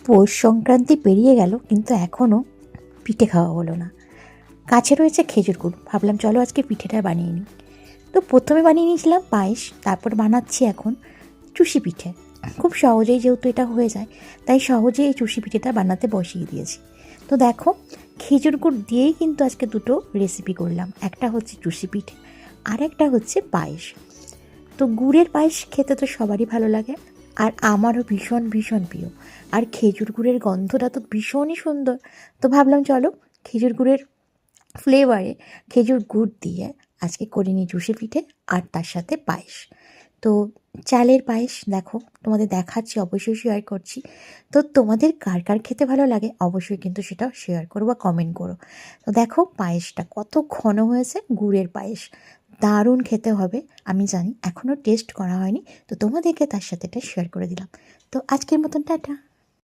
পৌষ সংক্রান্তি পেরিয়ে গেল, কিন্তু এখনও পিঠে খাওয়া হলো না। কাছে রয়েছে খেজুর গুড়, ভাবলাম চলো আজকে পিঠেটা বানিয়ে নিই। তো প্রথমে বানিয়ে নিয়েছিলাম পায়েস, তারপর বানাচ্ছি এখন চুষি পিঠে। খুব সহজেই যেহেতু এটা হয়ে যায়, তাই সহজেই এই চুষি পিঠেটা বানাতে বসিয়ে দিয়েছি। তো দেখো, খেজুর গুড় দিয়েই কিন্তু আজকে দুটো রেসিপি করলাম, একটা হচ্ছে চুষি পিঠে আর একটা হচ্ছে পায়েস। তো গুড়ের পায়েস খেতে তো সবারই ভালো লাগে, আর আমারও ভীষণ ভীষণ প্রিয়। আর খেজুর গুড়ের গন্ধটা তো ভীষণই সুন্দর। তো ভাবলাম চলো খেজুর গুড়ের ফ্লেভারে খেজুর গুড় দিয়ে আজকে করে নিই চুষি পিঠে আর তার সাথে পায়েস। তো চালের পায়েস দেখো, তোমাদের দেখাচ্ছি, অবশ্যই শেয়ার করছি। তো তোমাদের কার কার খেতে ভালো লাগে অবশ্যই কিন্তু সেটা শেয়ার করো বা কমেন্ট করো। তো দেখো পায়েসটা কত ঘন হয়েছে, গুড়ের পায়েস দারুণ খেতে হবে। আমি জানি, এখনও টেস্ট করা হয়নি, তো তোমাদেরকে তার সাথে এটা শেয়ার করে দিলাম। তো আজকের মতন টাটা।